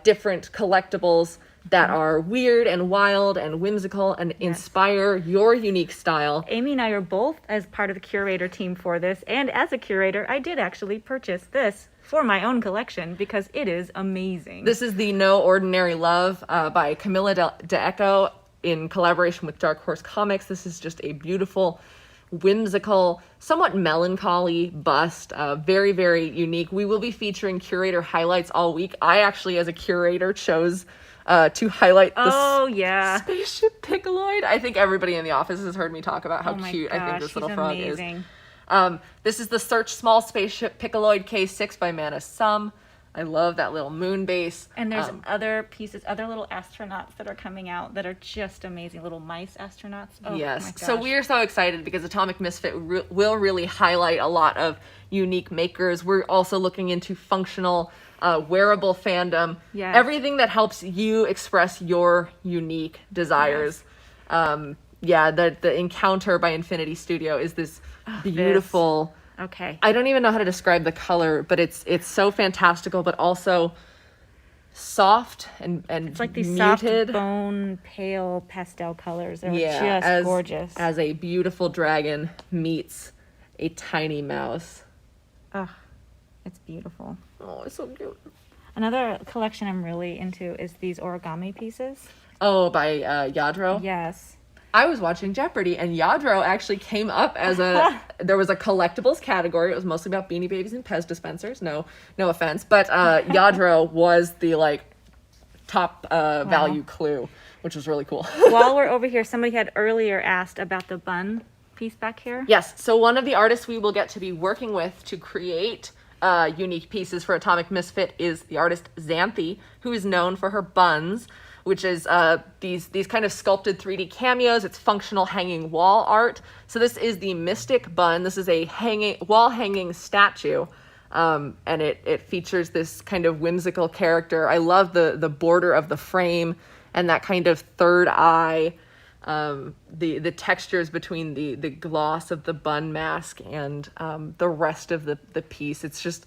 different collectibles that are weird and wild and whimsical and inspire your unique style. Amy and I are both as part of the curator team for this, and as a curator, I did actually purchase this for my own collection because it is amazing. This is the No Ordinary Love by Camilla D'Eco in collaboration with Dark Horse Comics. This is just a beautiful, whimsical, somewhat melancholy bust. Very, very unique. We will be featuring curator highlights all week. I actually, as a curator, chose to highlight the spaceship Piccoloid. I think everybody in the office has heard me talk about how cute I think this little frog is. This is the Search Small Spaceship Piccoloid K6 by Mana Sum. I love that little moon base. And there's other pieces, other little astronauts that are coming out that are just amazing. Little mice astronauts. Oh, yes. So we are so excited because Atomic Misfit will really highlight a lot of unique makers. We're also looking into functional, wearable fandom. Yes. Everything that helps you express your unique desires. Yes. The Encounter by Infinity Studio is this beautiful... Okay. I don't even know how to describe the color, but it's so fantastical, but also soft and it's like these muted. Soft bone, pale pastel colors. They're just gorgeous. As a beautiful dragon meets a tiny mouse. Oh, it's beautiful. Oh, it's so cute. Another collection I'm really into is these origami pieces. Oh, by Yadro? Yes. I was watching Jeopardy, and Yadro actually came up as there was a collectibles category. It was mostly about Beanie Babies and Pez dispensers. No offense. But Yadro was the, top value clue, which was really cool. While we're over here, somebody had earlier asked about the bun piece back here. Yes. So one of the artists we will get to be working with to create unique pieces for Atomic Misfit is the artist Xanthi, who is known for her buns, which is these kind of sculpted 3D cameos. It's functional hanging wall art. So this is the Mystic Bun. This is a wall hanging statue, and it features this kind of whimsical character. I love the border of the frame and that kind of third eye, the textures between the gloss of the bun mask and the rest of the piece. It's just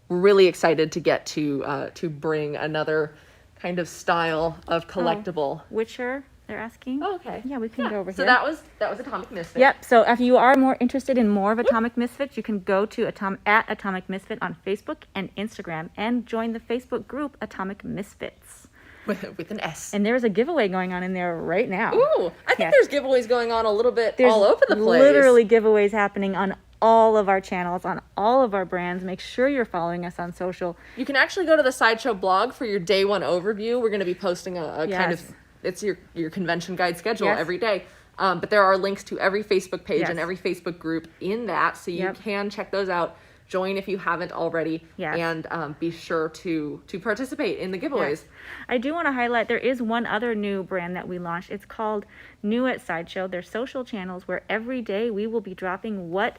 really excited to get to bring another kind of style of collectible. Witcher, they're asking. Oh, okay. Yeah, we can go over so here. So that was Atomic Misfit. Yep. So if you are more interested in more of Atomic Misfits, you can go to at Atomic Misfit on Facebook and Instagram and join the Facebook group Atomic Misfits. With an S. And there's a giveaway going on in there right now. Ooh, I think there's giveaways going on a little bit all over the place. Literally giveaways happening on all of our channels, on all of our brands. Make sure you're following us on social. You can actually go to the Sideshow blog for your day one overview. We're going to be posting a kind of, it's your convention guide schedule every day. But there are links to every Facebook page and every Facebook group in that, so you can check those out. Join if you haven't already, and be sure to participate in the giveaways. Yes. I do want to highlight, there is one other new brand that we launched. It's called New at Sideshow. They're social channels where every day we will be dropping what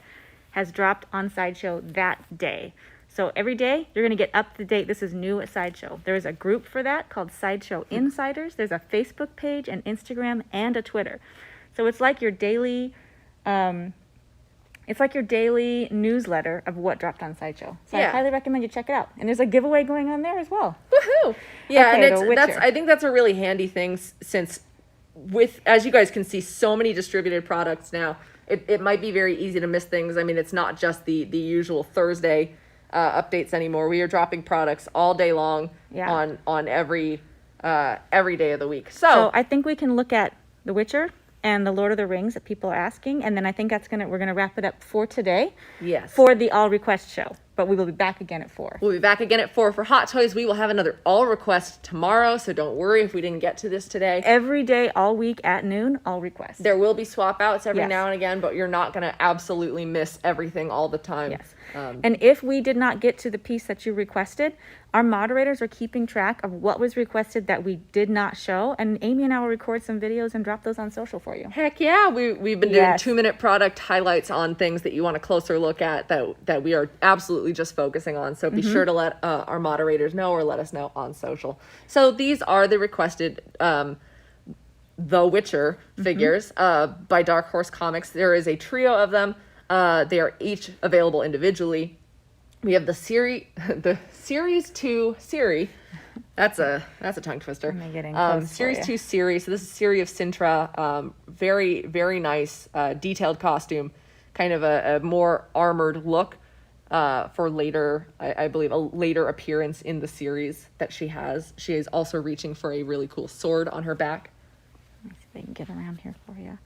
has dropped on Sideshow that day. So every day you're going to get up to date. This is New at Sideshow. There is a group for that called Sideshow Insiders. There's a Facebook page, an Instagram, and a Twitter. So it's like your daily newsletter of what dropped on Sideshow. So I highly recommend you check it out. And there's a giveaway going on there as well. Woohoo! Yeah, okay, and I think that's a really handy thing since as you guys can see, so many distributed products now. It might be very easy to miss things. I mean, it's not just the usual Thursday updates anymore. We are dropping products all day long on every day of the week. So I think we can look at The Witcher and The Lord of the Rings that people are asking, and then I think we're gonna wrap it up for today. Yes. For the all request show, but we will be back again at 4. We'll be back again at 4 for Hot Toys. We will have another all request tomorrow, so don't worry if we didn't get to this today. Every day, all week at noon, all requests. There will be swap outs every now and again, but you're not gonna absolutely miss everything all the time. Yes. And if we did not get to the piece that you requested, our moderators are keeping track of what was requested that we did not show, and Amy and I will record some videos and drop those on social for you. Heck yeah, we've been doing 2-minute product highlights on things that you want a closer look at that we are absolutely just focusing on. So be sure to let our moderators know or let us know on social. So these are the requested The Witcher figures by Dark Horse Comics. There is a trio of them. They are each available individually. We have the series 2 Siri. That's a tongue twister. Am I getting close Series for 2 Siri. So this is Siri of Sintra. Very, very nice detailed costume. Kind of a more armored look for later, I believe, a later appearance in the series that she has. She is also reaching for a really cool sword on her back. Let's see if I can get around here for you.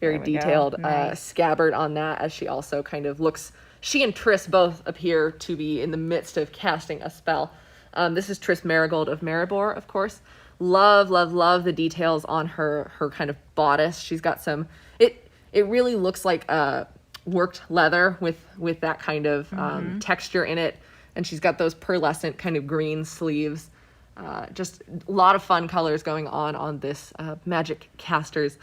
Very detailed scabbard on that, as she also kind of looks. She and Triss both appear to be in the midst of casting a spell. This is Triss Marigold of Maribor, of course. Love, love, love the details on her kind of bodice. She's got some. It really looks like worked leather with that kind of texture in it, and she's got those pearlescent kind of green sleeves. Just a lot of fun colors going on this Magic Casters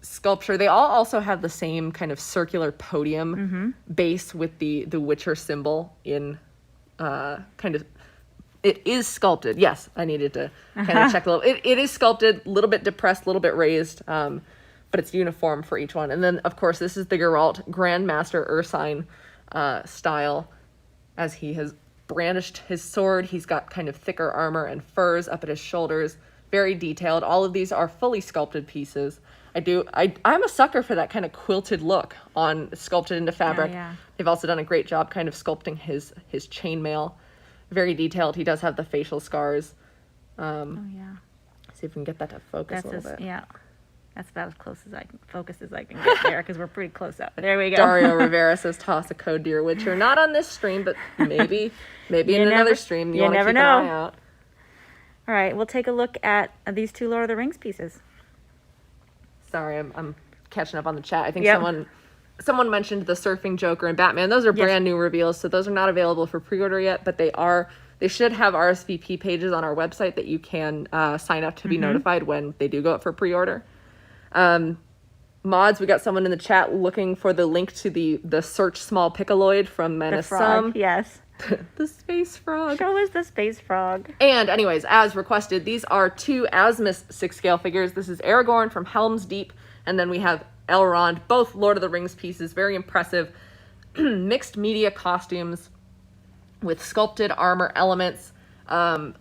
sculpture. They all also have the same kind of circular podium base with the Witcher symbol in kind of. It is sculpted. Yes, I needed to kind of check a little. It is sculpted, a little bit depressed, a little bit raised, but it's uniform for each one. And then, of course, this is the Geralt Grandmaster Ursine style, as he has brandished his sword. He's got kind of thicker armor and furs up at his shoulders. Very detailed. All of these are fully sculpted pieces. I'm a sucker for that kind of quilted look sculpted into fabric. Yeah. They've also done a great job kind of sculpting his chainmail. Very detailed. He does have the facial scars. See if we can get that to focus a little bit. Yeah. That's about as close as I can get there, because we're pretty close up. There we go. Dario Rivera says, toss a code to your Witcher. Not on this stream, but maybe in another stream. You want to keep an eye out. All right, we'll take a look at these 2 Lord of the Rings pieces. Sorry, I'm catching up on the chat. I think someone mentioned the Surfing Joker and Batman. Those are brand new reveals, so those are not available for pre-order yet, but they should have RSVP pages on our website that you can sign up to be notified when they do go up for pre-order. Mods, we got someone in the chat looking for the link to the Search Small Piccoloid from Menace. The frog, yes. The space frog. Show us the space frog. And anyways, as requested, these are 2 Asmus 6-scale figures. This is Aragorn from Helm's Deep, and then we have Elrond, both Lord of the Rings pieces. Very impressive mixed media costumes with sculpted armor elements. Kind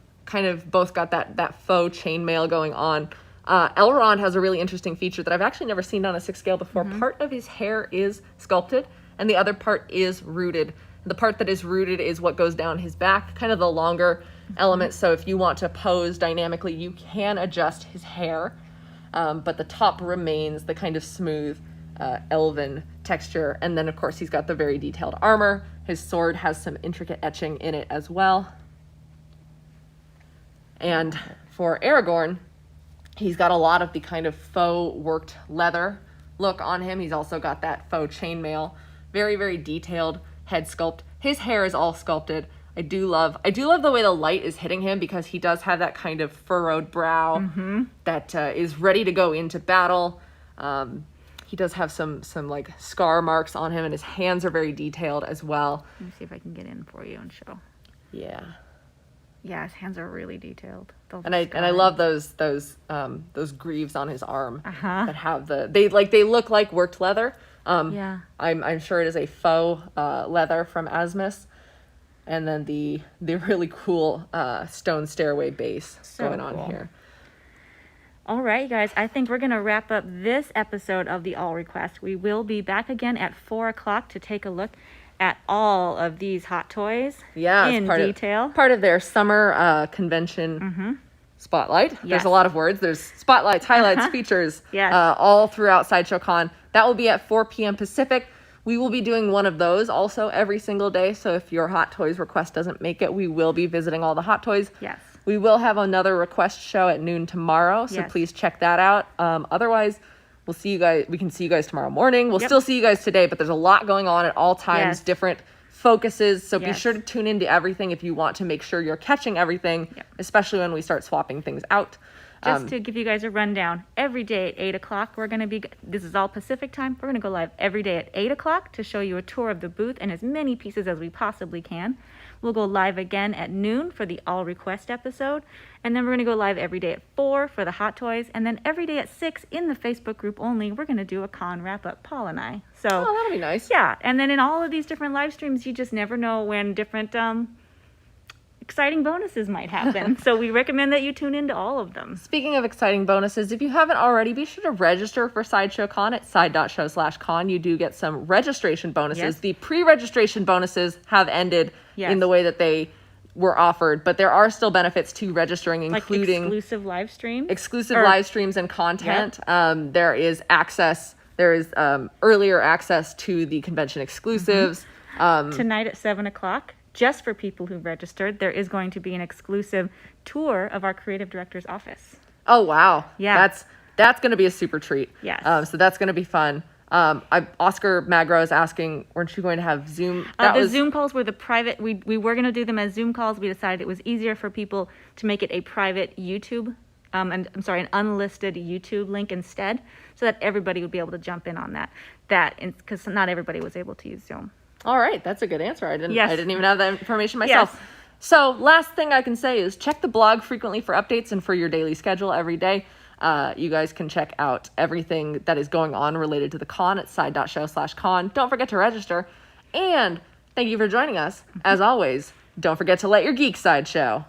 of both got that faux chainmail going on. Elrond has a really interesting feature that I've actually never seen on a 6-scale before. Part of his hair is sculpted, and the other part is rooted. The part that is rooted is what goes down his back, kind of the longer element. So if you want to pose dynamically, you can adjust his hair, but the top remains the kind of smooth elven texture. And then, of course, he's got the very detailed armor. His sword has some intricate etching in it as well. And for Aragorn, he's got a lot of the kind of faux worked leather look on him. He's also got that faux chainmail. Very, very detailed head sculpt. His hair is all sculpted. I do love the way the light is hitting him, because he does have that kind of furrowed brow that is ready to go into battle. He does have some like scar marks on him, and his hands are very detailed as well. Let me see if I can get in for you and show. Yeah. Yeah, his hands are really detailed. And I love those greaves on his arm that have they look like worked leather. I'm sure it is a faux leather from Asmus, and then the really cool stone stairway base going on here. All right, guys, I think we're going to wrap up this episode of the All Request. We will be back again at 4 o'clock to take a look at all of these hot toys Yeah, in detail. Part of their summer convention spotlight. Yes. There's a lot of words. There's spotlights, highlights, features, Yes. all throughout Sideshow Con. That will be at 4 p.m. Pacific. We will be doing one of those also every single day. So if your Hot Toys request doesn't make it, we will be visiting all the Hot Toys. Yes. We will have another request show at noon tomorrow. So Yes. please check that out. Otherwise, we'll see you guys. We can see you guys tomorrow morning. We'll still see you guys today, but there's a lot going on at all times, Yes. different focuses. So be Yes. sure to tune into everything if you want to make sure you're catching everything, especially when we start swapping things out. Just to give you guys a rundown, every day at 8 o'clock, we're going to be, this is all Pacific time, we're going to go live every day at 8 o'clock to show you a tour of the booth and as many pieces as we possibly can. We'll go live again at noon for the all request episode, and then we're going to go live every day at 4 for the hot toys, and then every day at 6 in the Facebook group only, we're going to do a con wrap-up, Paul and I. So, Oh, that'll be nice. yeah, and then in all of these different live streams, you just never know when different exciting bonuses might happen. So we recommend that you tune into all of them. Speaking of exciting bonuses, if you haven't already, be sure to register for Sideshow Con at side.show/con. You do get some registration bonuses. Yes. The pre-registration bonuses have ended in the way that they were offered, but there are still benefits to registering, including exclusive live streams. live streams and content. There is access. There is earlier access to the convention exclusives. Tonight at 7 o'clock, just for people who registered, there is going to be an exclusive tour of our creative director's office. Oh, wow. Yeah. That's going to be a super treat. Yes. So that's going to be fun. Oscar Magro is asking, weren't you going to have Zoom? Zoom calls were the private, we were going to do them as Zoom calls. We decided it was easier for people to make it a private YouTube, an unlisted YouTube link instead, so that everybody would be able to jump in on that, because not everybody was able to use Zoom. All right, that's a good answer. I didn't even have that information myself. Yes. So last thing I can say is check the blog frequently for updates and for your daily schedule every day. You guys can check out everything that is going on related to the con at side.show/con. Don't forget to register. And thank you for joining us. As always, don't forget to let your geek side show.